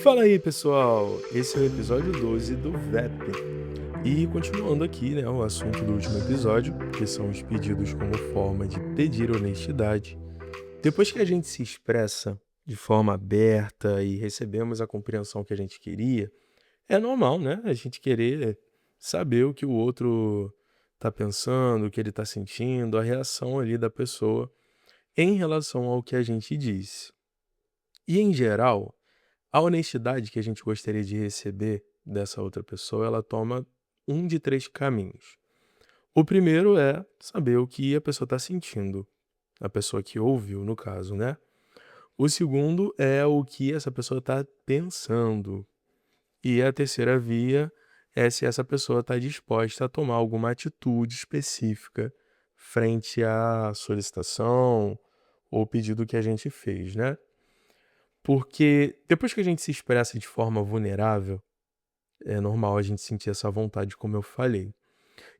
Fala aí, pessoal! Esse é o episódio 12 do VEP. E continuando aqui, né, o assunto do último episódio, que são os pedidos como forma de pedir honestidade. Depois que a gente se expressa de forma aberta e recebemos a compreensão que a gente queria, é normal, né, a gente querer saber o que o outro está pensando, o que ele está sentindo, a reação ali da pessoa em relação ao que a gente disse. E em geral, a honestidade que a gente gostaria de receber dessa outra pessoa, ela toma um de 3 caminhos. O primeiro é saber o que a pessoa está sentindo, a pessoa que ouviu, no caso, né. O segundo é o que essa pessoa está pensando. E a terceira via é se essa pessoa está disposta a tomar alguma atitude específica frente à solicitação ou pedido que a gente fez, né. Porque depois que a gente se expressa de forma vulnerável, é normal a gente sentir essa vontade, como eu falei.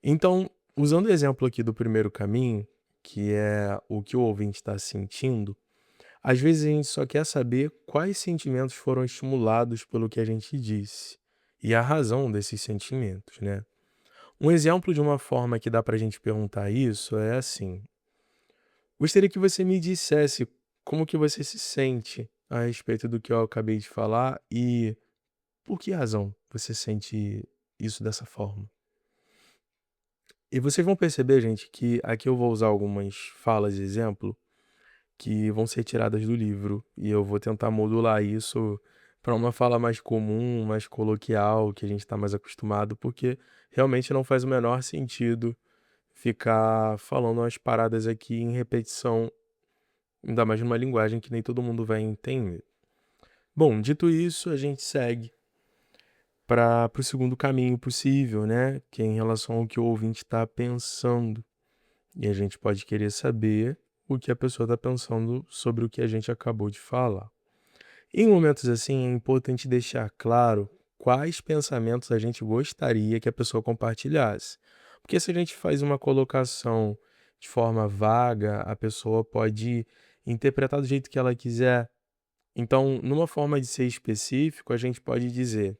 Então, usando o exemplo aqui do primeiro caminho, que é o que o ouvinte está sentindo, às vezes a gente só quer saber quais sentimentos foram estimulados pelo que a gente disse e a razão desses sentimentos, né? Um exemplo de uma forma que dá para a gente perguntar isso é assim: gostaria que você me dissesse como que você se sente a respeito do que eu acabei de falar e por que razão você sente isso dessa forma? E vocês vão perceber, gente, que aqui eu vou usar algumas falas de exemplo que vão ser tiradas do livro e eu vou tentar modular isso para uma fala mais comum, mais coloquial, que a gente está mais acostumado, porque realmente não faz o menor sentido ficar falando umas paradas aqui em repetição, ainda mais numa linguagem que nem todo mundo vai entender. Bom, dito isso, a gente segue para o segundo caminho possível, né? Que é em relação ao que o ouvinte está pensando. E a gente pode querer saber o que a pessoa está pensando sobre o que a gente acabou de falar. Em momentos assim, é importante deixar claro quais pensamentos a gente gostaria que a pessoa compartilhasse. Porque se a gente faz uma colocação de forma vaga, a pessoa pode interpretar do jeito que ela quiser. Então, numa forma de ser específico, a gente pode dizer: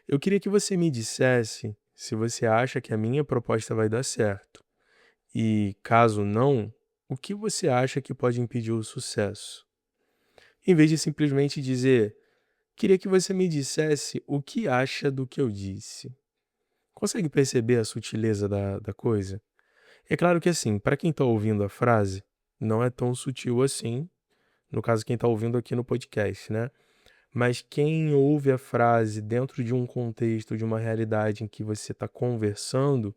eu queria que você me dissesse se você acha que a minha proposta vai dar certo. E, caso não, o que você acha que pode impedir o sucesso? Em vez de simplesmente dizer, queria que você me dissesse o que acha do que eu disse. Consegue perceber a sutileza da coisa? É claro que assim, para quem está ouvindo a frase, não é tão sutil assim, no caso quem está ouvindo aqui no podcast, né? Mas quem ouve a frase dentro de um contexto, de uma realidade em que você está conversando,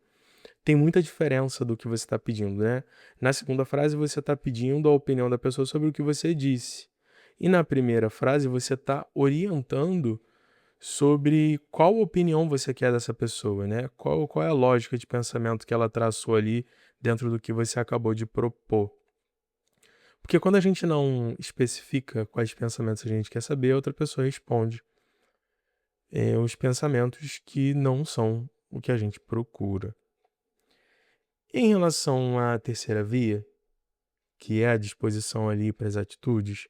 tem muita diferença do que você está pedindo, né? Na segunda frase, você está pedindo a opinião da pessoa sobre o que você disse. E na primeira frase, você está orientando sobre qual opinião você quer dessa pessoa, né? Qual é a lógica de pensamento que ela traçou ali dentro do que você acabou de propor. Porque quando a gente não especifica quais pensamentos a gente quer saber, a outra pessoa responde os pensamentos que não são o que a gente procura. Em relação à terceira via, que é a disposição ali para as atitudes,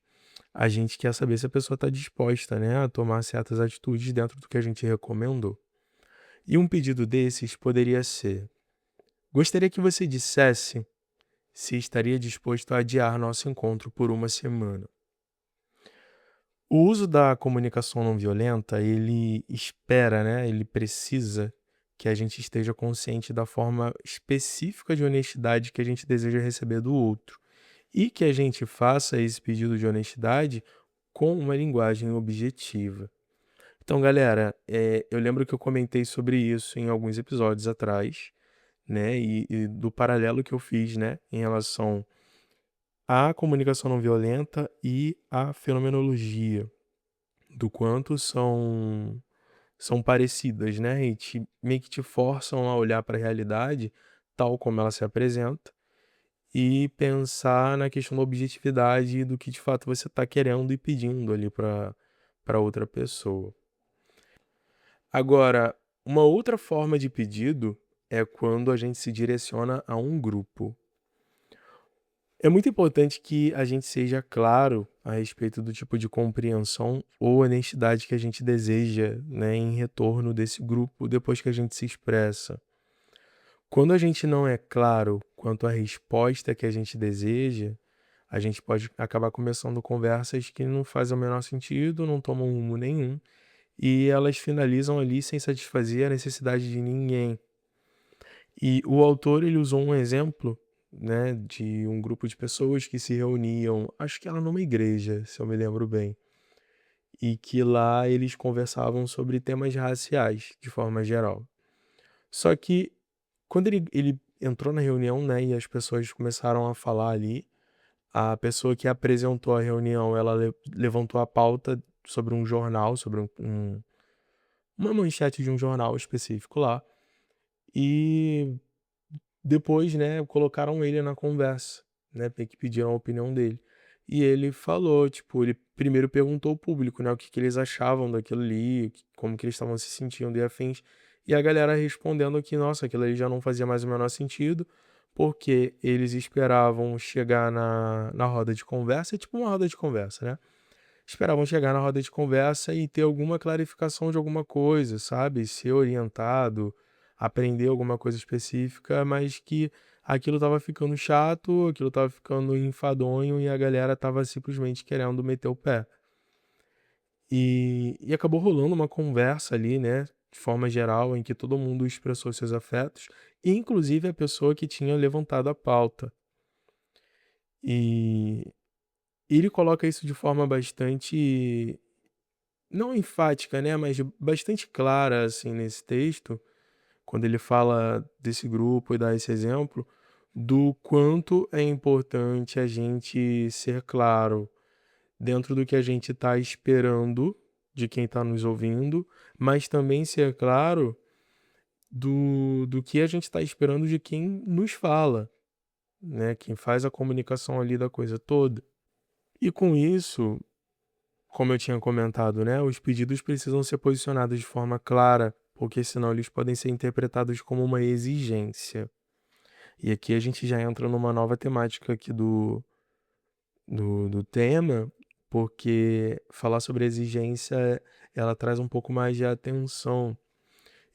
a gente quer saber se a pessoa está disposta, né, a tomar certas atitudes dentro do que a gente recomendou. E um pedido desses poderia ser: gostaria que você dissesse se estaria disposto a adiar nosso encontro por uma semana. O uso da comunicação não violenta, ele espera, né, ele precisa que a gente esteja consciente da forma específica de honestidade que a gente deseja receber do outro. E que a gente faça esse pedido de honestidade com uma linguagem objetiva. Então, galera, eu lembro que eu comentei sobre isso em alguns episódios atrás, né? E do paralelo que eu fiz, né? Em relação à comunicação não violenta e à fenomenologia, do quanto são parecidas, né? E meio que te forçam a olhar para a realidade tal como ela se apresenta e pensar na questão da objetividade do que de fato você está querendo e pedindo ali para outra pessoa. Agora, uma outra forma de pedido é quando a gente se direciona a um grupo. É muito importante que a gente seja claro a respeito do tipo de compreensão ou honestidade que a gente deseja, né, em retorno desse grupo depois que a gente se expressa. Quando a gente não é claro quanto à resposta que a gente deseja, a gente pode acabar começando conversas que não fazem o menor sentido, não tomam rumo nenhum, e elas finalizam ali sem satisfazer a necessidade de ninguém. E o autor ele usou um exemplo, né, de um grupo de pessoas que se reuniam, acho que era numa igreja, se eu me lembro bem, e que lá eles conversavam sobre temas raciais, de forma geral. Só que quando ele entrou na reunião, né, e as pessoas começaram a falar ali, a pessoa que apresentou a reunião, ela levantou a pauta sobre um jornal, sobre uma manchete de um jornal específico lá, e depois, né, colocaram ele na conversa, né, meio que pediram a opinião dele. E ele falou, tipo, ele primeiro perguntou ao público, né, o que que eles achavam daquilo ali, como que eles estavam se sentindo e afins. E a galera respondendo que, nossa, aquilo ali já não fazia mais o menor sentido, porque eles esperavam chegar na roda de conversa, é tipo uma roda de conversa, né? Esperavam chegar na roda de conversa e ter alguma clarificação de alguma coisa, sabe? Ser orientado, aprender alguma coisa específica, mas que aquilo estava ficando chato, aquilo estava ficando enfadonho e a galera estava simplesmente querendo meter o pé. E acabou rolando uma conversa ali, né? De forma geral, em que todo mundo expressou seus afetos, inclusive a pessoa que tinha levantado a pauta. E ele coloca isso de forma bastante não enfática, né, mas bastante clara, assim, nesse texto, quando ele fala desse grupo e dá esse exemplo, do quanto é importante a gente ser claro dentro do que a gente está esperando de quem está nos ouvindo, mas também ser claro do que a gente está esperando de quem nos fala, né, quem faz a comunicação ali da coisa toda. E com isso, como eu tinha comentado, né, os pedidos precisam ser posicionados de forma clara, porque senão eles podem ser interpretados como uma exigência. E aqui a gente já entra numa nova temática aqui do tema, porque falar sobre exigência, ela traz um pouco mais de atenção.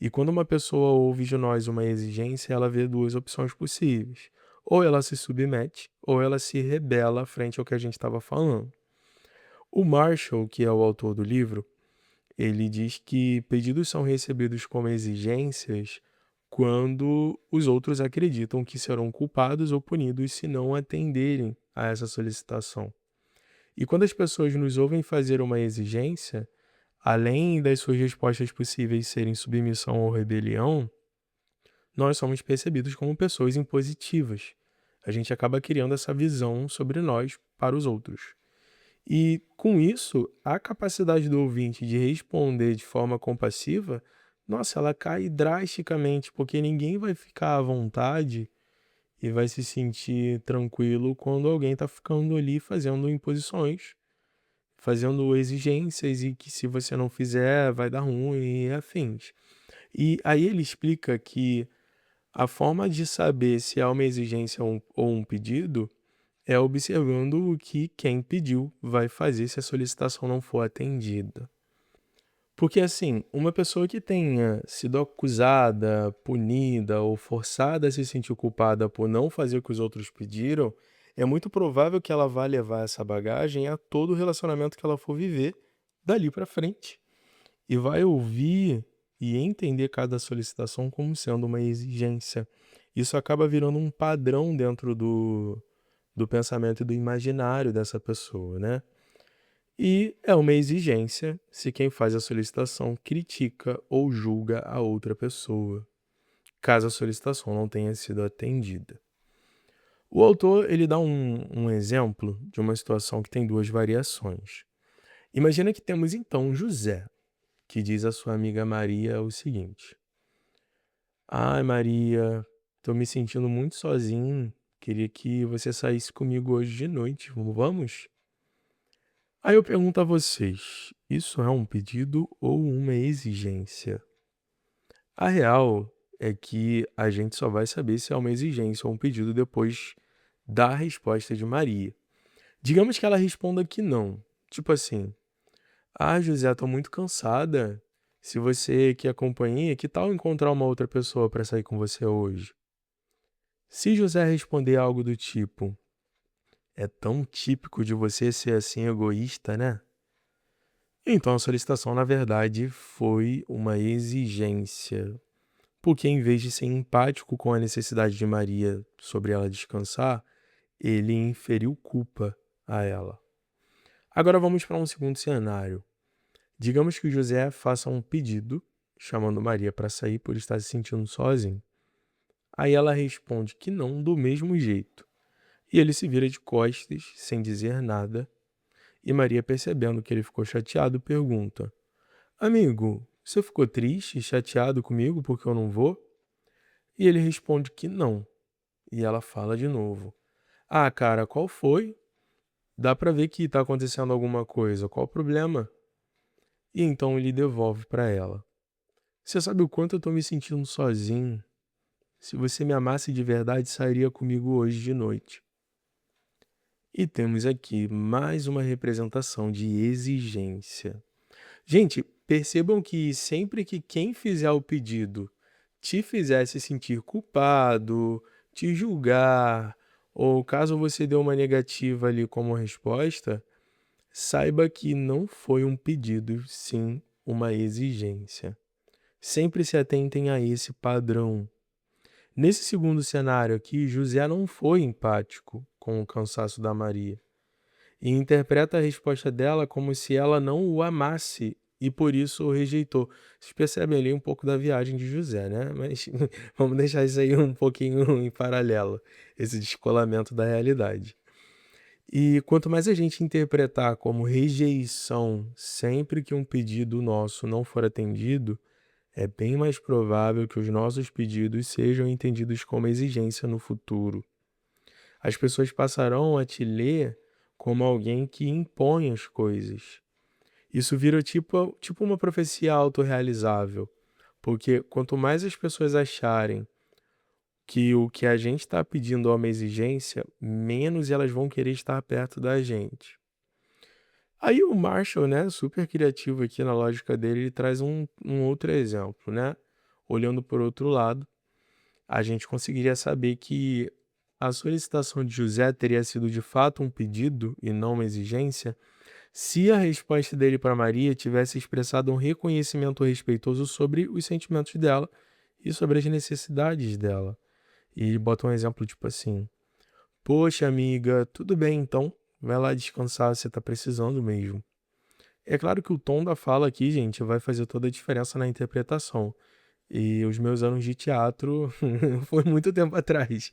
E quando uma pessoa ouve de nós uma exigência, ela vê duas opções possíveis. Ou ela se submete, ou ela se rebela frente ao que a gente estava falando. O Marshall, que é o autor do livro, ele diz que pedidos são recebidos como exigências quando os outros acreditam que serão culpados ou punidos se não atenderem a essa solicitação. E quando as pessoas nos ouvem fazer uma exigência, além das suas respostas possíveis serem submissão ou rebelião, nós somos percebidos como pessoas impositivas. A gente acaba criando essa visão sobre nós para os outros. E com isso, a capacidade do ouvinte de responder de forma compassiva, nossa, ela cai drasticamente, porque ninguém vai ficar à vontade e vai se sentir tranquilo quando alguém está ficando ali fazendo imposições, fazendo exigências e que se você não fizer vai dar ruim e afins. E aí ele explica que a forma de saber se é uma exigência ou um pedido é observando o que quem pediu vai fazer se a solicitação não for atendida. Porque, assim, uma pessoa que tenha sido acusada, punida ou forçada a se sentir culpada por não fazer o que os outros pediram, é muito provável que ela vá levar essa bagagem a todo o relacionamento que ela for viver dali para frente. E vai ouvir e entender cada solicitação como sendo uma exigência. Isso acaba virando um padrão dentro do pensamento e do imaginário dessa pessoa, né? E é uma exigência se quem faz a solicitação critica ou julga a outra pessoa, caso a solicitação não tenha sido atendida. O autor ele dá um exemplo de uma situação que tem duas variações. Imagina que temos então José, que diz à sua amiga Maria o seguinte: Ai, Maria, tô me sentindo muito sozinho. Queria que você saísse comigo hoje de noite. Vamos? Aí eu pergunto a vocês: isso é um pedido ou uma exigência? A real é que a gente só vai saber se é uma exigência ou um pedido depois da resposta de Maria. Digamos que ela responda que não. Tipo assim: "Ah, José, tô muito cansada. Se você quer companhia, que tal encontrar uma outra pessoa para sair com você hoje?" Se José responder algo do tipo: "É tão típico de você ser assim egoísta, né?" Então a solicitação, na verdade, foi uma exigência. Porque em vez de ser empático com a necessidade de Maria sobre ela descansar, ele inferiu culpa a ela. Agora vamos para um segundo cenário. Digamos que o José faça um pedido, chamando Maria para sair por estar se sentindo sozinho. Aí ela responde que não do mesmo jeito. E ele se vira de costas, sem dizer nada. E Maria, percebendo que ele ficou chateado, pergunta: "Amigo, você ficou triste, chateado comigo porque eu não vou?" E ele responde que não. E ela fala de novo: "Ah, cara, qual foi? Dá pra ver que tá acontecendo alguma coisa. Qual o problema?" E então ele devolve pra ela: "Você sabe o quanto eu tô me sentindo sozinho? Se você me amasse de verdade, sairia comigo hoje de noite." E temos aqui mais uma representação de exigência. Gente, percebam que sempre que quem fizer o pedido te fizesse sentir culpado, te julgar, ou caso você dê uma negativa ali como resposta, saiba que não foi um pedido, sim uma exigência. Sempre se atentem a esse padrão. Nesse segundo cenário aqui, José não foi empático com o cansaço da Maria e interpreta a resposta dela como se ela não o amasse e por isso o rejeitou. Vocês percebem ali um pouco da viagem de José, né? Mas vamos deixar isso aí um pouquinho em paralelo, esse descolamento da realidade. E quanto mais a gente interpretar como rejeição sempre que um pedido nosso não for atendido, é bem mais provável que os nossos pedidos sejam entendidos como exigência no futuro. As pessoas passarão a te ler como alguém que impõe as coisas. Isso vira tipo uma profecia autorrealizável, porque quanto mais as pessoas acharem que o que a gente está pedindo é uma exigência, menos elas vão querer estar perto da gente. Aí o Marshall, né, super criativo aqui na lógica dele, ele traz um outro exemplo, né? Olhando por outro lado, a gente conseguiria saber que a solicitação de José teria sido de fato um pedido e não uma exigência se a resposta dele para Maria tivesse expressado um reconhecimento respeitoso sobre os sentimentos dela e sobre as necessidades dela. E ele bota um exemplo tipo assim: "Poxa, amiga, tudo bem então, vai lá descansar, você tá precisando mesmo." É claro que o tom da fala aqui, gente, vai fazer toda a diferença na interpretação. E os meus anos de teatro foi muito tempo atrás.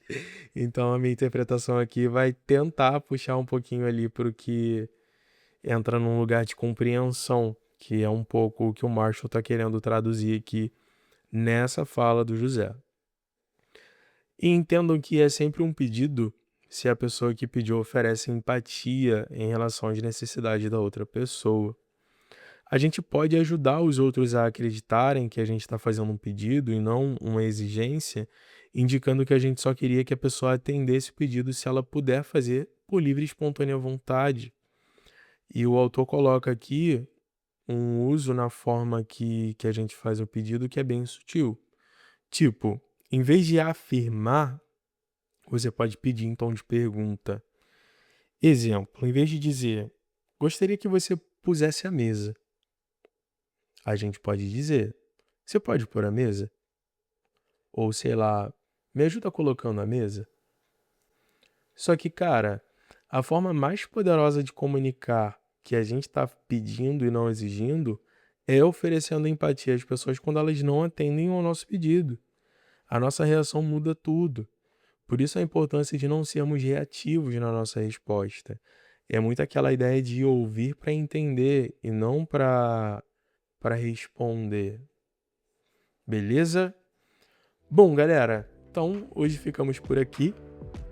Então a minha interpretação aqui vai tentar puxar um pouquinho ali para o que entra num lugar de compreensão, que é um pouco o que o Marshall está querendo traduzir aqui nessa fala do José. E entendam que é sempre um pedido se a pessoa que pediu oferece empatia em relação às necessidades da outra pessoa. A gente pode ajudar os outros a acreditarem que a gente está fazendo um pedido e não uma exigência, indicando que a gente só queria que a pessoa atendesse o pedido se ela puder fazer por livre e espontânea vontade. E o autor coloca aqui um uso na forma que a gente faz o pedido que é bem sutil. Tipo, em vez de afirmar, você pode pedir em tom de pergunta. Exemplo, em vez de dizer, gostaria que você pusesse a mesa, a gente pode dizer, você pode pôr a mesa? Ou sei lá, me ajuda colocando a mesa? Só que, cara, a forma mais poderosa de comunicar que a gente está pedindo e não exigindo é oferecendo empatia às pessoas quando elas não atendem ao nosso pedido. A nossa reação muda tudo. Por isso a importância de não sermos reativos na nossa resposta. É muito aquela ideia de ouvir para entender e não para responder. Beleza? Bom, galera, então hoje ficamos por aqui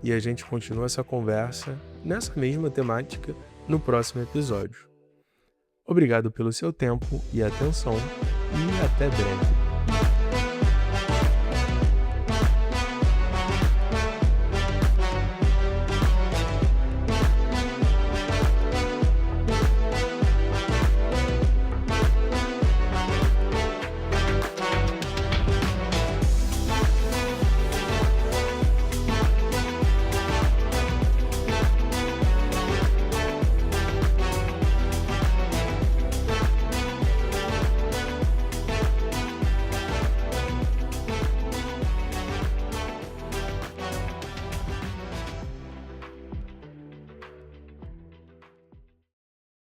e a gente continua essa conversa nessa mesma temática no próximo episódio. Obrigado pelo seu tempo e atenção e até breve.